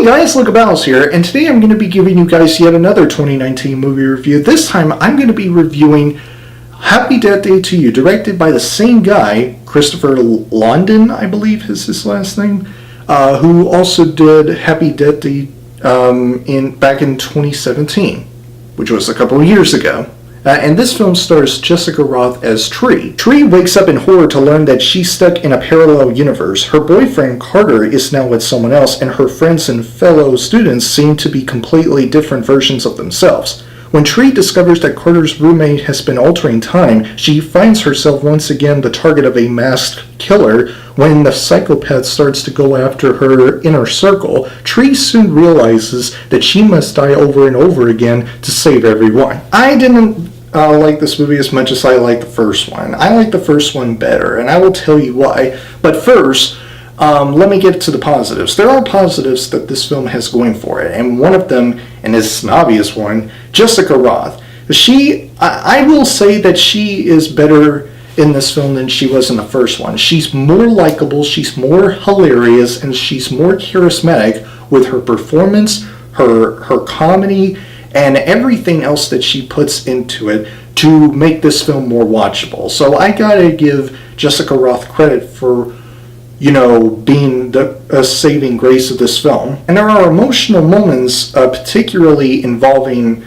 Hey guys, Logan here, and today I'm going to be giving you guys yet another 2019 movie review. This time I'm going to be reviewing Happy Death Day to You, directed by the same guy, Christopher London, I believe is his last name, who also did Happy Death Day back in 2017, which was a couple of years ago. And this film stars Jessica Rothe as Tree. Tree wakes up in horror to learn that she's stuck in a parallel universe. Her boyfriend Carter is now with someone else, and her friends and fellow students seem to be completely different versions of themselves. When Tree discovers that Carter's roommate has been altering time, she finds herself once again the target of a masked killer. When the psychopath starts to go after her inner circle, Tree soon realizes that she must die over and over again to save everyone. I didn't like this movie as much as I liked the first one. I like the first one better, and I will tell you why. But first, let me get to the positives. There are positives that this film has going for it, and one of them, and it's an obvious one, Jessica Rothe. I will say that she is better in this film than she was in the first one. She's more likable, she's more hilarious, and she's more charismatic with her performance, her comedy, and everything else that she puts into it to make this film more watchable. So I gotta give Jessica Rothe credit for, being the saving grace of this film. And there are emotional moments, particularly involving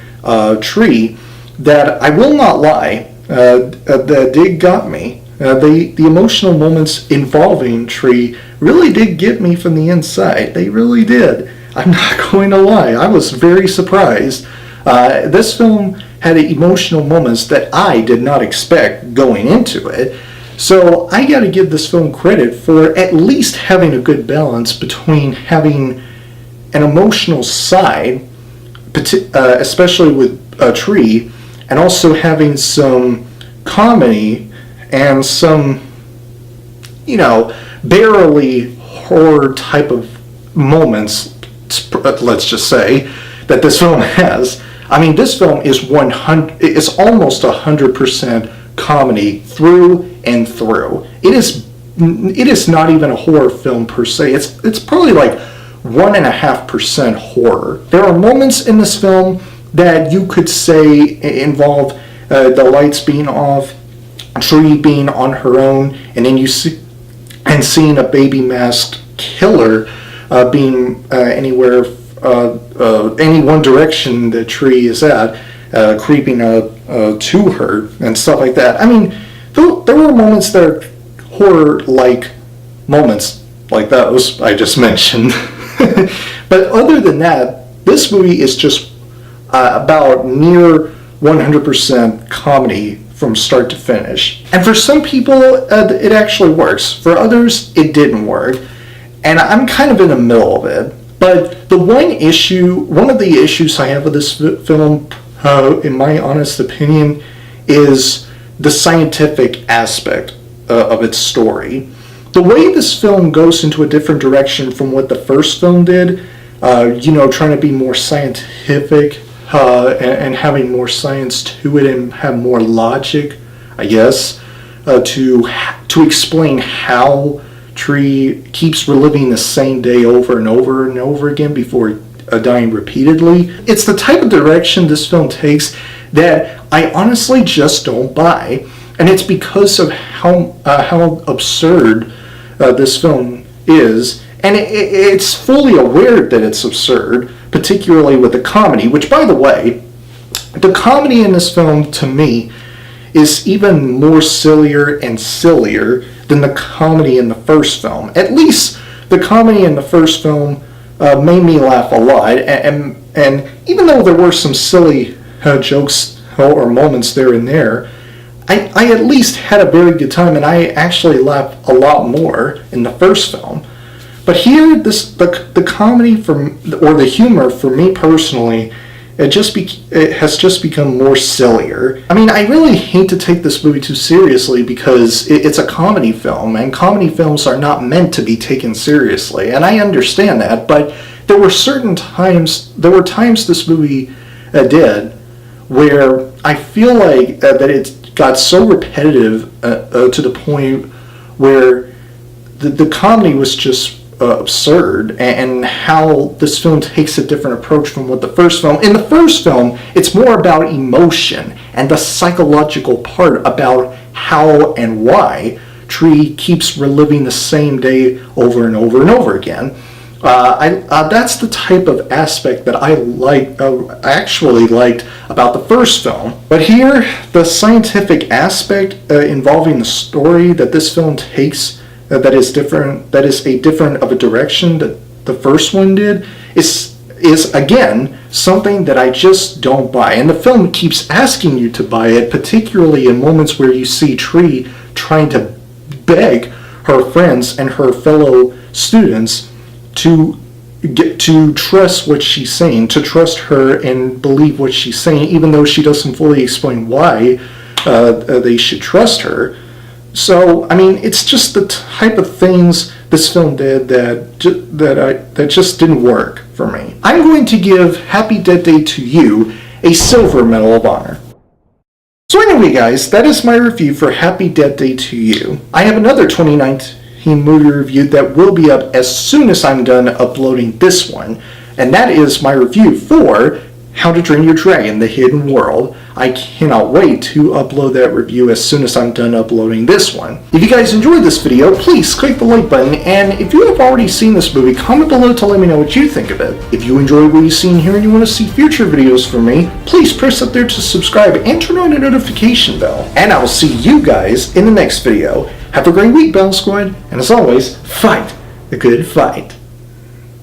Tree, that I will not lie, that did got me. The emotional moments involving Tree really did get me from the inside. They really did. I'm not going to lie. I was very surprised. This film had emotional moments that I did not expect going into it. So I got to give this film credit for at least having a good balance between having an emotional side, especially with Tree, and also having some comedy and some, barely horror type of moments, let's just say, that this film has. I mean, this film is almost 100% comedy through and through. It is not even a horror film per se. It's probably like 1.5% horror. There are moments in this film that you could say involve the lights being off, Tree being on her own, and then seeing a baby masked killer being anywhere, any one direction that Tree is at, creeping to her and stuff like that. I mean, there were moments that are horror-like moments like those I just mentioned. But other than that, this movie is just about near 100% comedy from start to finish. And for some people, it actually works. For others, it didn't work. And I'm kind of in the middle of it. But one of the issues I have with this film, in my honest opinion, is the scientific aspect of its story. The way this film goes into a different direction from what the first film did, trying to be more scientific and having more science to it and have more logic, I guess, to explain how Tree keeps reliving the same day over and over and over again before dying repeatedly. It's the type of direction this film takes that I honestly just don't buy, and it's because of how absurd this film is, and it's fully aware that it's absurd, particularly with the comedy, which, by the way, the comedy in this film, to me, is even more sillier and sillier than the comedy in the first film. At least the comedy in the first film made me laugh a lot, and even though there were some silly jokes or moments there and there, I at least had a very good time, and I actually laughed a lot more in the first film. But here, the comedy or the humor for me personally, it has just become more sillier. I mean, I really hate to take this movie too seriously because it's a comedy film, and comedy films are not meant to be taken seriously, and I understand that, but there were times this movie did where I feel like that it got so repetitive to the point where the comedy was just absurd, and how this film takes a different approach from what the first film. In the first film, it's more about emotion and the psychological part about how and why Tree keeps reliving the same day over and over and over again. That's the type of aspect that I actually liked about the first film. But here, the scientific aspect involving the story that this film takes, that is a different of a direction that the first one did, is again something that I just don't buy. And the film keeps asking you to buy it, particularly in moments where you see Tree trying to beg her friends and her fellow students to trust what she's saying, to trust her and believe what she's saying, even though she doesn't fully explain why they should trust her. So, I mean, it's just the type of things this film did that just didn't work for me. I'm going to give Happy Death Day to You a Silver Medal of Honor. So anyway, guys, that is my review for Happy Death Day to You. I have another 2019 movie review that will be up as soon as I'm done uploading this one, and that is my review for How to Train Your Dragon: The Hidden World. I cannot wait to upload that review as soon as I'm done uploading this one. If you guys enjoyed this video, please click the like button, and if you have already seen this movie, comment below to let me know what you think of it. If you enjoyed what you've seen here and you want to see future videos from me, please press up there to subscribe and turn on the notification bell. And I will see you guys in the next video. Have a great week, Battle Squad, and as always, fight the good fight.